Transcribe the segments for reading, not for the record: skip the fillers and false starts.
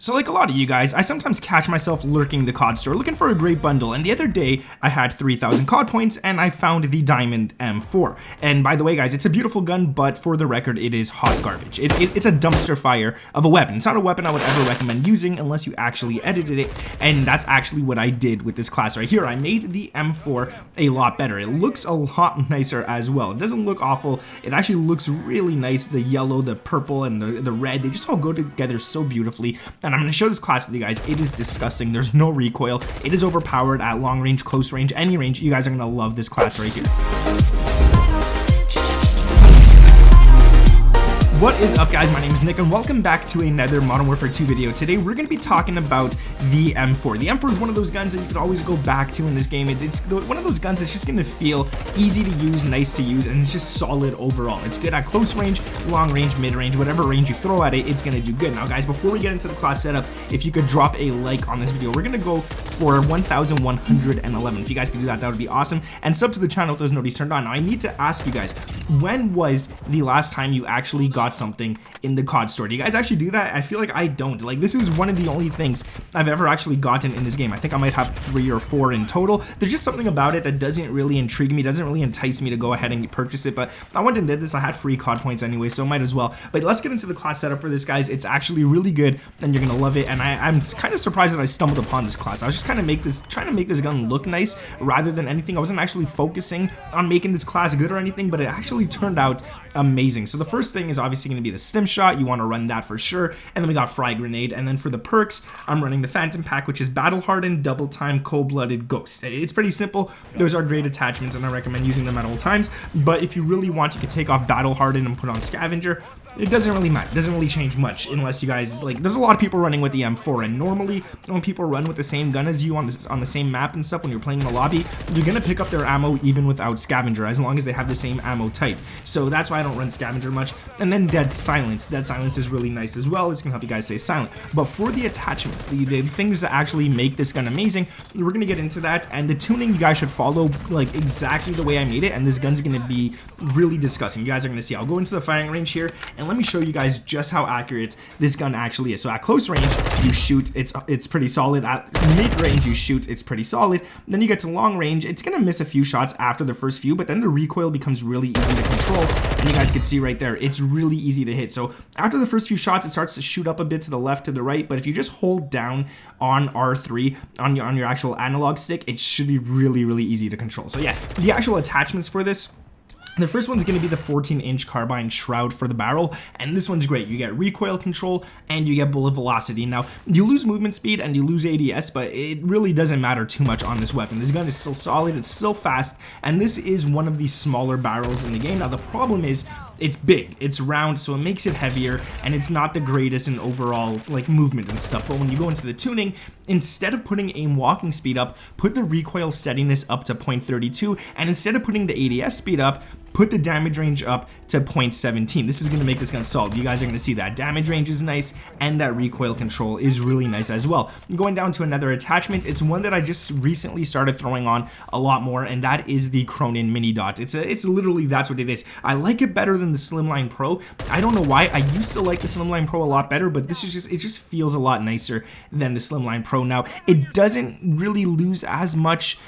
So like a lot of you guys, I sometimes catch myself lurking the COD store looking for a great bundle, and the other day I had 3,000 COD points and I found the Diamond M4. And by the way guys, it's a beautiful gun, but for the record it is hot garbage. It's a dumpster fire of a weapon. It's not a weapon I would ever recommend using unless you actually edited it, and that's actually what I did with this class right here. I made the M4 a lot better. It looks a lot nicer as well. It doesn't look awful, it actually looks really nice. The yellow, the purple, and the red, they just all go together so beautifully. And I'm going to show this class with you guys. It is disgusting. There's no recoil. It is overpowered at long range, close range, any range. You guys are going to love this class right here. What is up guys, my name is Nick and welcome back to another Modern Warfare 2 video. Today we're going to be talking about the M4. The M4 is one of those guns that you can always go back to in this game. It's one of those guns that's just going to feel easy to use, nice to use, and it's just solid overall. It's good at close range, long range, mid range, whatever range you throw at it, it's going to do good. Now guys, before we get into the class setup, if you could drop a like on this video, we're going to go for 1,111. If you guys could do that, that would be awesome. And sub to the channel if those notifications turned on. Now I need to ask you guys, when was the last time you actually got something in the COD store? Do you guys actually do that? I feel like I don't. Like, this is one of the only things I've ever actually gotten in this game. I think I might have 3 or 4 in total. There's just something about it that doesn't really intrigue me, doesn't really entice me to go ahead and purchase it, but I went and did this. I had free COD points anyway, so might as well. But let's get into the class setup for this, guys. It's actually really good and you're gonna love it, and I'm kind of surprised that I stumbled upon this class. I was just trying to make this gun look nice rather than anything. I wasn't actually focusing on making this class good or anything, but it actually turned out amazing. So the first thing is obviously going to be the stim shot. You want to run that for sure, and then we got frag grenade. And then for the perks, I'm running the phantom pack, which is battle hardened, double time, cold-blooded, ghost. It's pretty simple. Those are great attachments and I recommend using them at all times, but if you really want, you could take off battle hardened and put on scavenger. It doesn't really matter. It doesn't really change much unless you guys, like, there's a lot of people running with the M4, and normally when people run with the same gun as you on the same map and stuff, when you're playing in the lobby, you're gonna pick up their ammo even without scavenger, as long as they have the same ammo type. So that's why I don't run scavenger much. And then dead silence is really nice as well. It's gonna help you guys stay silent. But for the attachments, the things that actually make this gun amazing, we're gonna get into that. And the tuning, you guys should follow like exactly the way I made it, and this gun's gonna be really disgusting. You guys are gonna see. I'll go into the firing range here and let me show you guys just how accurate this gun actually is. So at close range, you shoot, it's pretty solid. At mid range, you shoot, it's pretty solid. Then you get to long range, it's gonna miss a few shots after the first few, but then the recoil becomes really easy to control. And you guys can see right there, it's really easy to hit. So after the first few shots, it starts to shoot up a bit to the left, to the right, but if you just hold down on R3 on your actual analog stick, it should be really easy to control. So yeah, the actual attachments for this, the first one's going to be the 14-inch carbine shroud for the barrel, and this one's great. You get recoil control and you get bullet velocity. Now, you lose movement speed and you lose ADS, but it really doesn't matter too much on this weapon. This gun is still solid, it's still fast, and this is one of the smaller barrels in the game. Now, the problem is it's big, it's round, so it makes it heavier, and it's not the greatest in overall like movement and stuff. But when you go into the tuning, instead of putting aim walking speed up, put the recoil steadiness up to 0.32, and instead of putting the ADS speed up, put the damage range up to 0.17. This is going to make this gun solid. You guys are going to see that damage range is nice, and that recoil control is really nice as well. Going down to another attachment, it's one that I just recently started throwing on a lot more, and that is the Cronin Mini Dot. It's literally, that's what it is. I like it better than the Slimline Pro. I don't know why. I used to like the Slimline Pro a lot better, but this is just, it just feels a lot nicer than the Slimline Pro. Now, it doesn't really lose as much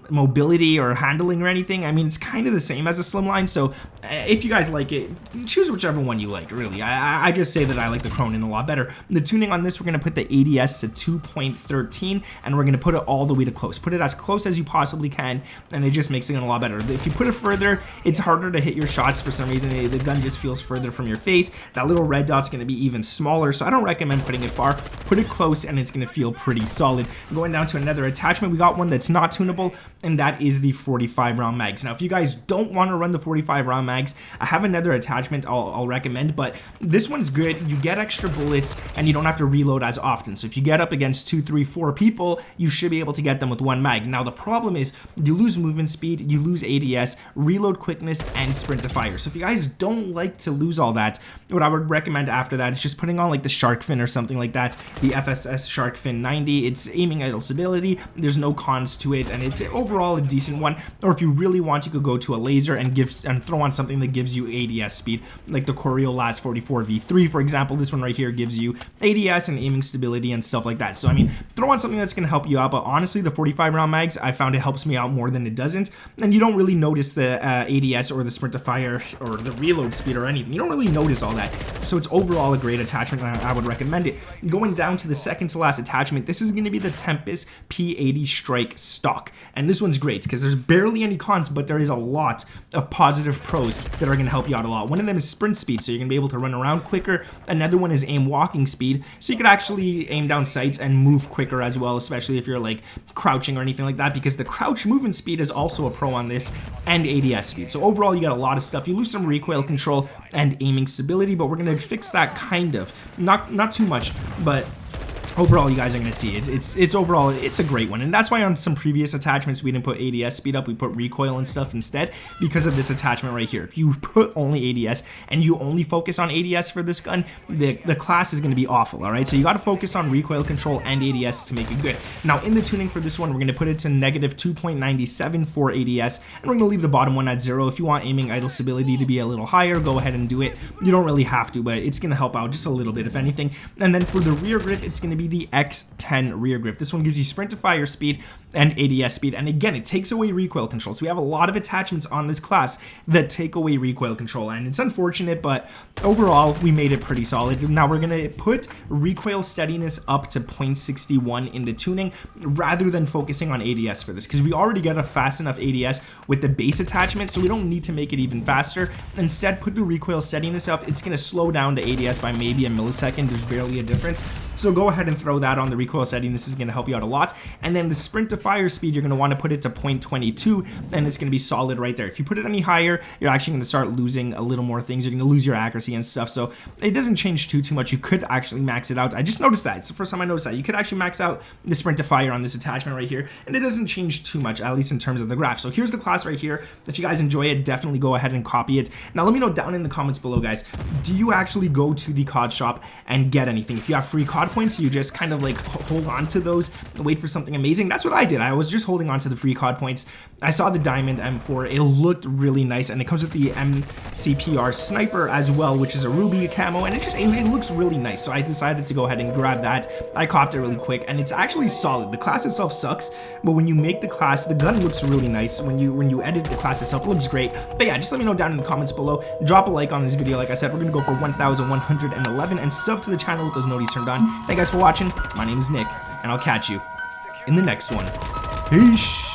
mobility or handling or anything. I mean, it's kind of the same as a Slimline, so if you guys like it, choose whichever one you like, really. I just say that I like the Cronin a lot better. The tuning on this, we're going to put the ADS to 2.13, and we're going to put it all the way to close. Put it as close as you possibly can, and it just makes it a lot better. If you put it further, it's harder to hit your shots for some reason. The gun just feels further from your face. That little red dot's going to be even smaller, so I don't recommend putting it far. Put it close, and it's going to feel pretty solid. Going down to another attachment, we got one that's not tunable, and that is the 45 round mags. Now, if you guys don't want to run the 45 round mags, I have another attachment I'll recommend, but this one's good. You get extra bullets and you don't have to reload as often. So if you get up against 2, 3, 4 people, you should be able to get them with one mag. Now, the problem is you lose movement speed, you lose ADS, reload quickness, and sprint to fire. So if you guys don't like to lose all that, what I would recommend after that is just putting on like the shark fin or something like that, the FSS shark fin 90. It's aiming idle stability. There's no cons to it. it, and it's overall a decent one. Or if you really want, you could go to a laser and throw on something that gives you ADS speed, like the Coriolis 44 V3, for example. This one right here gives you ADS and aiming stability and stuff like that. So I mean, throw on something that's going to help you out. But honestly, the 45 round mags, I found it helps me out more than it doesn't, and you don't really notice the ADS or the sprint to fire or the reload speed or anything. You don't really notice all that. So it's overall a great attachment, and I would recommend it. Going down to the second to last attachment, this is going to be the Tempest P80 Strike stock, and this one's great because there's barely any cons, but there is a lot of positive pros that are going to help you out a lot. One of them is sprint speed, so you're going to be able to run around quicker. Another one is aim walking speed, so you could actually aim down sights and move quicker as well, especially if you're like crouching or anything like that, because the crouch movement speed is also a pro on this, and ADS speed. So overall, you got a lot of stuff. You lose some recoil control and aiming stability, but we're going to fix that kind of, not too much, but overall, you guys are going to see it's overall, it's a great one. And that's why on some previous attachments we didn't put ADS speed up, we put recoil and stuff instead, because of this attachment right here. If you put only ADS and you only focus on ADS for this gun, the class is going to be awful. All right, so you got to focus on recoil control and ADS to make it good. Now in the tuning for this one, we're going to put it to negative 2.97 for ADS, and we're going to leave the bottom one at 0. If you want aiming idle stability to be a little higher, go ahead and do it. You don't really have to, but it's going to help out just a little bit if anything. And then for the rear grip, it's going to be the X10 rear grip. This one gives you sprint to fire speed and ADS speed, and again, it takes away recoil control. So we have a lot of attachments on this class that take away recoil control, and it's unfortunate, but overall we made it pretty solid. Now we're gonna put recoil steadiness up to 0.61 in the tuning rather than focusing on ADS for this, because we already get a fast enough ADS with the base attachment, so we don't need to make it even faster. Instead, put the recoil steadiness up. It's gonna slow down the ADS by maybe a millisecond. There's barely a difference, so go ahead and throw that on the recoil steadiness. Is going to help you out a lot. And then the sprint to fire speed, you're going to want to put it to 0.22, and it's going to be solid right there. If you put it any higher, you're actually going to start losing a little more things. You're going to lose your accuracy and stuff, so it doesn't change too much. You could actually max it out. I just noticed that. It's the first time I noticed that. You could actually max out the sprint to fire on this attachment right here, and it doesn't change too much, at least in terms of the graph. So here's the class right here. If you guys enjoy it, definitely go ahead and copy it. Now let me know down in the comments below, guys, do you actually go to the COD shop and get anything? If you have free COD points, you just kind of like hold on to those, wait for something amazing. That's what I did. I was just holding on to the free COD points. I saw the diamond M4. It looked really nice, and it comes with the MCPR sniper as well, which is a ruby camo, and it looks really nice. So I decided to go ahead and grab that. I copped it really quick, and it's actually solid. The class itself sucks, but when you make the class, the gun looks really nice. When you edit the class itself, it looks great. But yeah, just let me know down in the comments below. Drop a like on this video. Like I said, we're gonna go for 1,111, and sub to the channel with those notifications turned on. Thank you guys for watching. My name is Nick, and I'll catch you in the next one. Peace.